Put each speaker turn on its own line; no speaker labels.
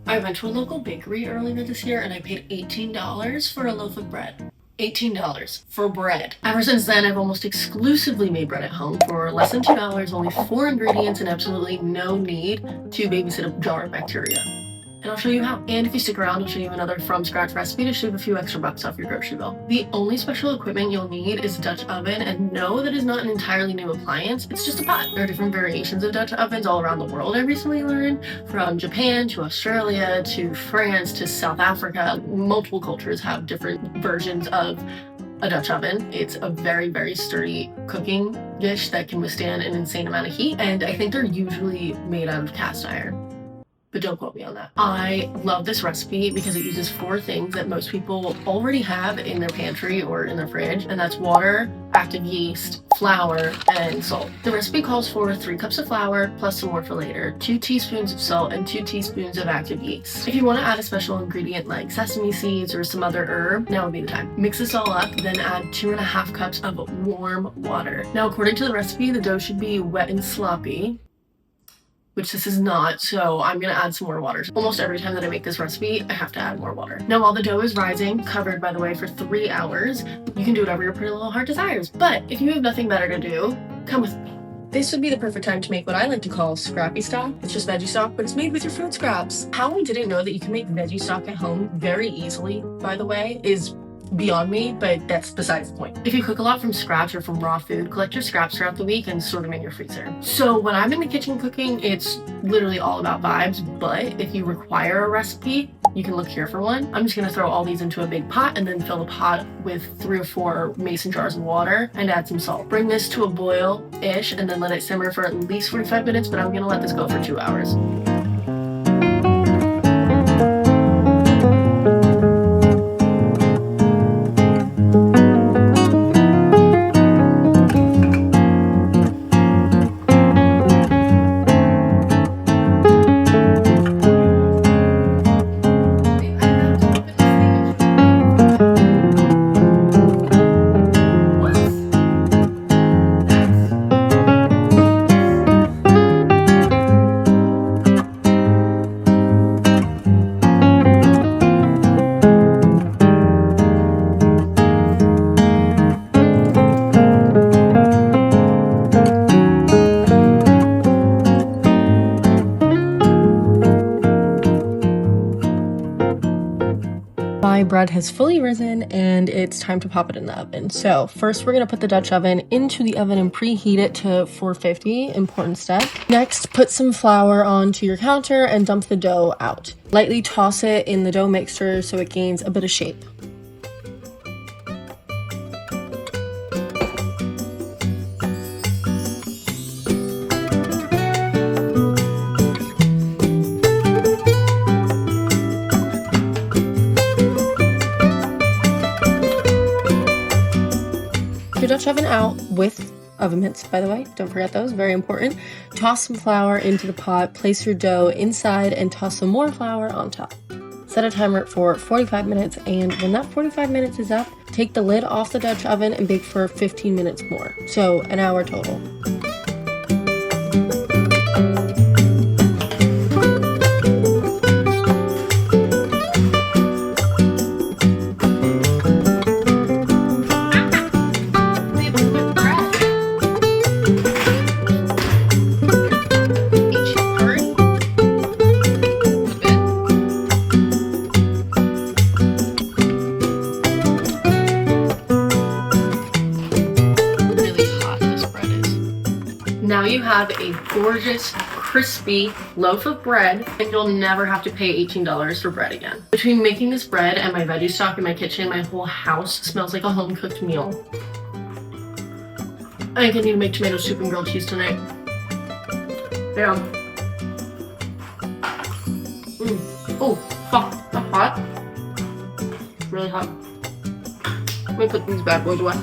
I went to a local bakery earlier this year and I paid $18 for a loaf of bread. $18 for bread. Ever since then, I've almost exclusively made bread at home for less than $2, only 4 ingredients, and absolutely no need to babysit a jar of bacteria. And I'll show you how. And if you stick around, I'll show you another from scratch recipe to shave a few extra bucks off your grocery bill. The only special equipment you'll need is a Dutch oven, and no, that is not an entirely new appliance, it's just a pot. There are different variations of Dutch ovens all around the world, I recently learned, from Japan to Australia to France to South Africa. Multiple cultures have different versions of a Dutch oven. It's a very, very sturdy cooking dish that can withstand an insane amount of heat, and I think they're usually made out of cast iron. But don't quote me on that. I love this recipe because it uses 4 things that most people already have in their pantry or in their fridge, and that's water, active yeast, flour, and salt. The recipe calls for 3 cups of flour plus some more for later, 2 teaspoons of salt, and 2 teaspoons of active yeast. If you want to add a special ingredient like sesame seeds or some other herb, now would be the time. Mix this all up, then add 2.5 cups of warm water. Now, according to the recipe, the dough should be wet and sloppy, which this is not, so I'm gonna add some more water. Almost every time that I make this recipe, I have to add more water. Now, while the dough is rising, covered by the way, for 3 hours, you can do whatever your pretty little heart desires. But if you have nothing better to do, come with me. This would be the perfect time to make what I like to call scrappy stock. It's just veggie stock, but it's made with your food scraps. How I didn't know that you can make veggie stock at home very easily, by the way, is beyond me, but that's besides the point. If you cook a lot from scratch or from raw food, collect your scraps throughout the week and store them in your freezer. So when I'm in the kitchen cooking, it's literally all about vibes, but if you require a recipe, you can look here for one. I'm just gonna throw all these into a big pot and then fill the pot with 3 or 4 mason jars of water and add some salt. Bring this to a boil-ish and then let it simmer for at least 45 minutes, but I'm gonna let this go for 2 hours. My bread has fully risen and it's time to pop it in the oven. So first we're gonna put the Dutch oven into the oven and preheat it to 450, important step. Next, put some flour onto your counter and dump the dough out. Lightly toss it in the dough mixture so it gains a bit of shape. Your Dutch oven out with oven mitts, by the way, don't forget those, very important. Toss some flour into the pot, place your dough inside and toss some more flour on top. Set a timer for 45 minutes, and when that 45 minutes is up, take the lid off the Dutch oven and bake for 15 minutes more, so an hour total. Now you have a gorgeous, crispy loaf of bread, and you'll never have to pay $18 for bread again. Between making this bread and my veggie stock in my kitchen, my whole house smells like a home-cooked meal. I think I need to make tomato soup and grilled cheese tonight. Yeah. Oh, fuck, that's hot. It's really hot. Let me put these bad boys away.